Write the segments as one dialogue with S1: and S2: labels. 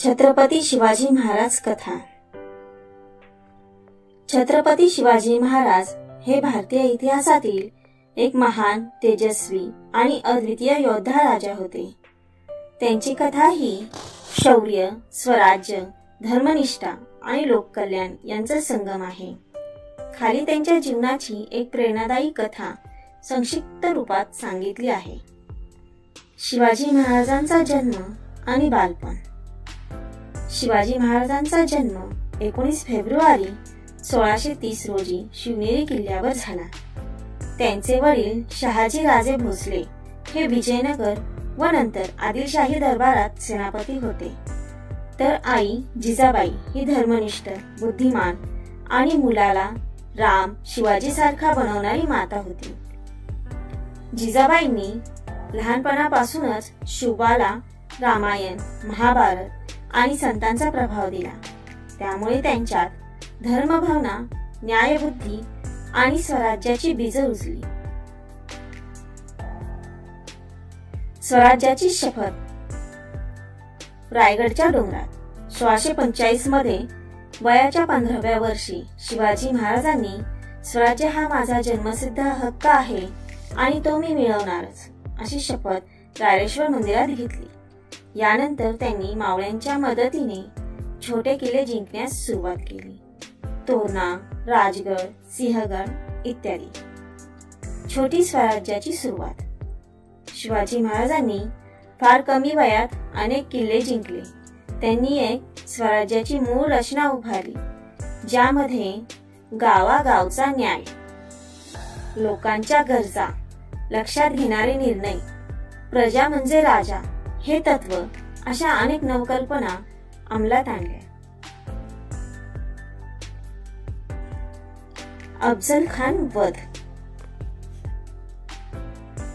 S1: छत्रपती शिवाजी महाराज कथा। छत्रपती शिवाजी महाराज हे भारतीय इतिहासातील एक महान, तेजस्वी आणि अद्वितीय योद्धा राजा होते। त्यांची कथा ही शौर्य, स्वराज्य, धर्मनिष्ठा आणि लोककल्याण यांचा संगम आहे। खाली त्यांच्या जीवनाची एक प्रेरणादायी कथा संक्षिप्त रूपात सांगितली आहे। शिवाजी महाराजांचा जन्म आणि बालपण। शिवाजी महाराजांचा जन्म 19 फेब्रुवारी 1630 रोजी शिवनेरी किल्ल्यावर झाला। त्यांचे वडील शहाजी राजे भोसले हे विजयनगर व नंतर आदिलशाही दरबारात सेनापती होते, तर आई जिजाबाई ही धर्मनिष्ठ, बुद्धिमान आणि मुलाला राम शिवाजी सारखा बनवणारी माता होती। जिजाबाईंनी लहानपणापासूनच शिवाला रामायण, महाभारत आणि संतांचा प्रभाव दिला, त्यामुळे त्यांच्यात धर्मभावना, न्यायबुद्धी आणि स्वराज्याची बीज रुजली। स्वराज्याची शपथ। रायगडच्या डोंगरात 1645 मध्ये वयाच्या 15व्या वर्षी शिवाजी महाराजांनी स्वराज्य हा माझा जन्मसिद्ध हक्क आहे आणि तो मी मिळवणारच अशी शपथ रायरेश्वर मंदिरात घेतली। यानंतर त्यांनी मावळ्यांच्या मदतीने छोटे किल्ले जिंकण्यास सुरुवात केली, तोरणा, राजगड, सिंहगड इत्यादी। छोटी स्वराज्याची सुरुवात। शिवाजी महाराजांनी फार कमी वयात अनेक किल्ले जिंकले। त्यांनी एक स्वराज्याची मूळ रचना उभारली, ज्यामध्ये गावागावचा न्याय, लोकांच्या गरजा लक्षात घेणारे निर्णय, प्रजा म्हणजे राजा हे तत्व अशा अनेक नवकल्पना अंमलात आणल्या। अफजल खान वध।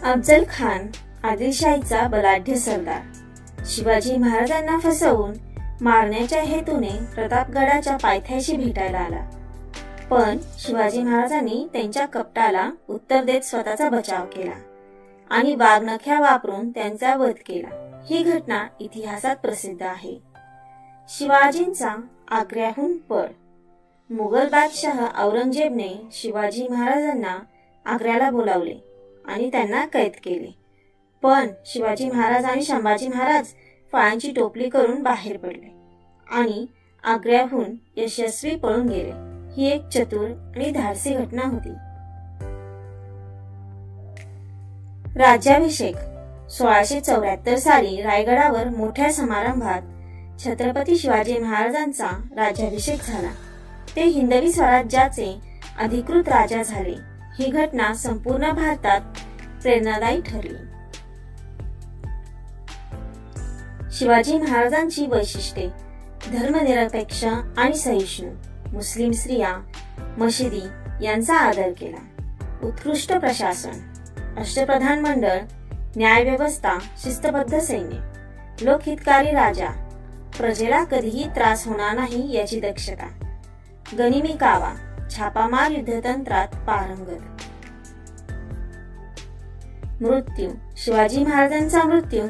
S1: अफजल खान आदिलशाहीचा बलाढ्य सरदार शिवाजी महाराजांना फसवून मारण्याच्या हेतूने प्रतापगडाच्या पायथ्याशी भेटायला आला, पण शिवाजी महाराजांनी त्यांच्या कपटाला उत्तर देत स्वतःचा बचाव केला आणि वाघनख्या वापरून त्यांचा वध केला। ही घटना इतिहासात प्रसिद्ध आहे। शिवाजींचा आग्र्याहून पळ। मुघल बादशाह औरंगजेबने शिवाजी महाराजांना आग्र्याला बोलावले आणि त्यांना कैद केले, पण शिवाजी महाराज आणि संभाजी महाराज फळांची टोपली करून बाहेर पडले आणि आग्र्याहून यशस्वी पळून गेले। ही एक चतुर आणि धाडसी घटना होती। राज्याभिषेक। 1674 साली रायगडावर मोठ्या समारंभात छत्रपती शिवाजी महाराजांचा राज्याभिषेक झाला। ते हिंदवी स्वराज्याचे अधिकृत राजा झाले। ही घटना संपूर्ण भारतात प्रेरणादायी ठरली। शिवाजी महाराजांची वैशिष्ट्ये। धर्मनिरपेक्ष आणि सहिष्णू। मुस्लिम स्त्रिया, मशिदी यांचा आदर केला। उत्कृष्ट प्रशासन। अष्टप्रधान मंडळ, न्यायव्यवस्था, शिस्तबद्ध सैन्य, लोकहितकारी राजा, प्रजेला कधीही त्रास होणार नाही याची दक्षता, गनिमी कावा, छापामार युद्धतंत्रात पारंगत। मृत्यू। शिवाजी महाराजांचा मृत्यू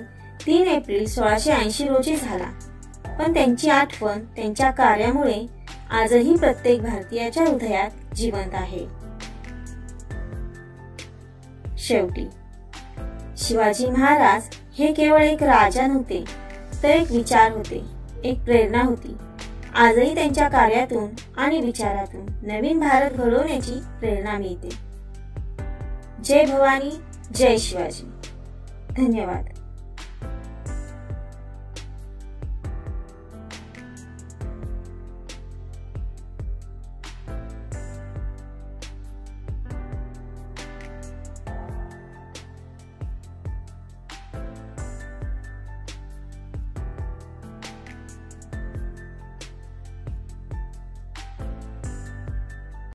S1: 3 एप्रिल 1680 रोजी झाला, पण त्यांची आठवण त्यांच्या कार्यामुळे आजही प्रत्येक भारतीयाच्या हृदयात जिवंत आहे। शेवटी शिवाजी महाराज हे केवळ एक राजा नव्हते, तर एक विचार होते, एक प्रेरणा होती। आजही त्यांच्या कार्यातून आणि विचारातून नवीन भारत घडवण्याची प्रेरणा मिळते। जय भवानी, जय शिवाजी। धन्यवाद।